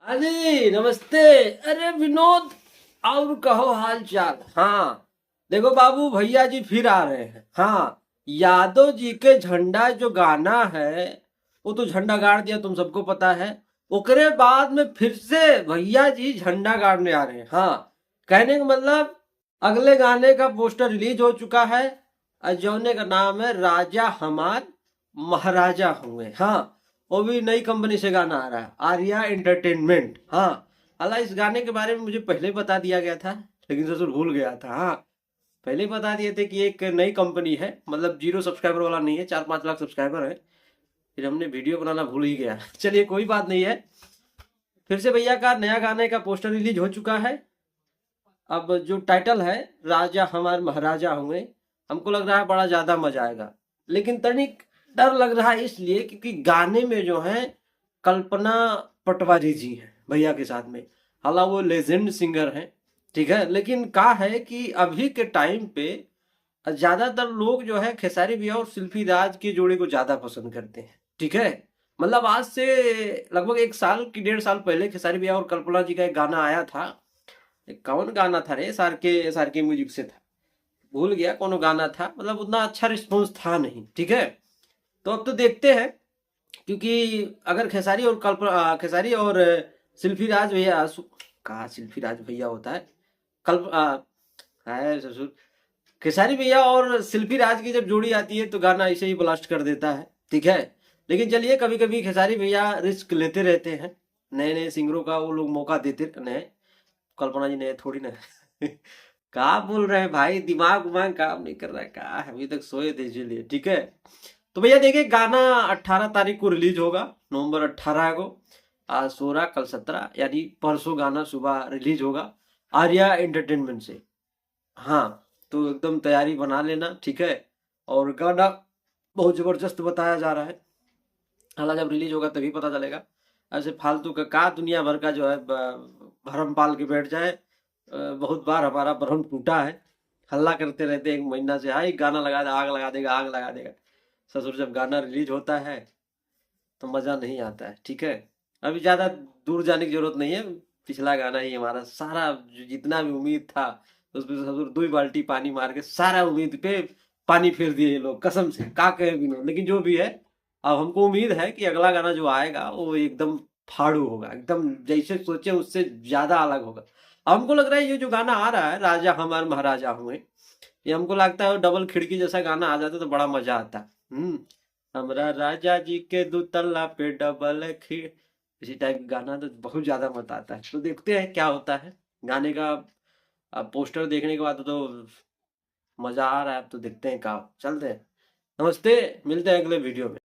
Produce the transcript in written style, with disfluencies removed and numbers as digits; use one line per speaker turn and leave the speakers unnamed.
हाँ जी, नमस्ते। अरे विनोद, और कहो हाल चाल। हाँ, देखो बाबू, भैया जी फिर आ रहे हैं। हाँ, यादव जी के झंडा जो गाना है, वो तो झंडा गाड़ दिया, तुम सबको पता है। ओकरे बाद में फिर से भैया जी झंडा गाड़ने आ रहे हैं। हाँ, कहने का मतलब अगले गाने का पोस्टर रिलीज हो चुका है, और जौने का नाम है राजा हमार महाराजा हुए। हाँ, वो भी नई कंपनी से गाना आ रहा है, आर्या एंटरटेनमेंट। हाँ, हालांकि इस गाने के बारे में मुझे पहले ही बता दिया गया था, लेकिन ससुर भूल गया था। हाँ, पहले ही बता दिए थे कि एक नई कंपनी है, मतलब 0 सब्सक्राइबर वाला नहीं है, 4-5 लाख सब्सक्राइबर है। फिर हमने वीडियो बनाना भूल ही गया। चलिए कोई बात नहीं है। फिर से भैया का नया गाने का पोस्टर रिलीज हो चुका है। अब जो टाइटल है, राजा हमारे महाराजा हुए, हमको लग रहा है बड़ा ज्यादा मजा आएगा। लेकिन तनिक डर लग रहा है इसलिए क्योंकि गाने में जो है कल्पना पटवारी जी हैं भैया के साथ में। हालांकि वो लेजेंड सिंगर हैं, ठीक है, लेकिन का है कि अभी के टाइम पे ज्यादातर लोग जो है खेसारी भैया और शिल्पी राज की जोड़ी को ज्यादा पसंद करते हैं, ठीक है। मतलब आज से लगभग 1 साल की 1.5 साल पहले खेसारी भैया और कल्पना जी का एक गाना आया था। कौन गाना था रे, एस आर के म्यूजिक से था, भूल गया कौन गाना था। मतलब उतना अच्छा रिस्पॉन्स था नहीं, ठीक है। तो अब तो देखते हैं, क्योंकि अगर खेसारी और शिल्पी राज भैया कहा शिल्पी राज भैया होता है, कल्प है ससुर, खेसारी भैया और शिल्पी राज की जब जोड़ी आती है तो गाना ऐसे ही ब्लास्ट कर देता है, ठीक है। लेकिन चलिए, कभी कभी खेसारी भैया रिस्क लेते रहते हैं, नए नए सिंगरों का वो लोग मौका देते नए। कल्पना जी ने थोड़ी ना। कहा बोल रहे हैं भाई, दिमाग उमाग काम नहीं कर रहा है, कहा है, अभी तक सोए थे इसीलिए, ठीक है। तो भैया देखिए, गाना 18 तारीख को रिलीज होगा, नवंबर 18 को। आज 16, कल 17, यानी परसों गाना सुबह रिलीज होगा, आर्या एंटरटेनमेंट से। हाँ, तो एकदम तैयारी बना लेना, ठीक है। और गाना बहुत जबरदस्त बताया जा रहा है। हालांकि जब रिलीज होगा तभी पता चलेगा। ऐसे फालतू का दुनिया भर का जो है भरम पाल के बैठ जाए। बहुत बार हमारा भ्रम टूटा है। हल्ला करते रहते हैं 1 महीना से, हाई गाना लगा दे, आग लगा देगा, आग लगा देगा। ससुर, जब गाना रिलीज होता है तो मजा नहीं आता है, ठीक है। अभी ज्यादा दूर जाने की जरूरत नहीं है। पिछला गाना ही हमारा सारा जितना भी उम्मीद था, उसमें ससुर 2 बाल्टी पानी मार के सारा उम्मीद पे पानी फेर दिए ये लोग, कसम से का कहे भी नहीं। लेकिन जो भी है, अब हमको उम्मीद है कि अगला गाना जो आएगा वो एकदम फाड़ू होगा, एकदम जैसे सोचे उससे ज्यादा अलग होगा। अब हमको लग रहा है ये जो गाना आ रहा है, राजा हमारे महाराजा हुए, ये हमको लगता है डबल खिड़की जैसा गाना आ जाता तो बड़ा मजा आता। हमरा राजा जी के 2 तल्ला पे डबल खिड़, इसी टाइप का गाना तो बहुत ज्यादा मजा आता है। तो देखते हैं क्या होता है गाने का। अब पोस्टर देखने के बाद तो मजा आ रहा है, अब तो देखते हैं, क्या चलते हैं। नमस्ते, मिलते हैं अगले वीडियो में।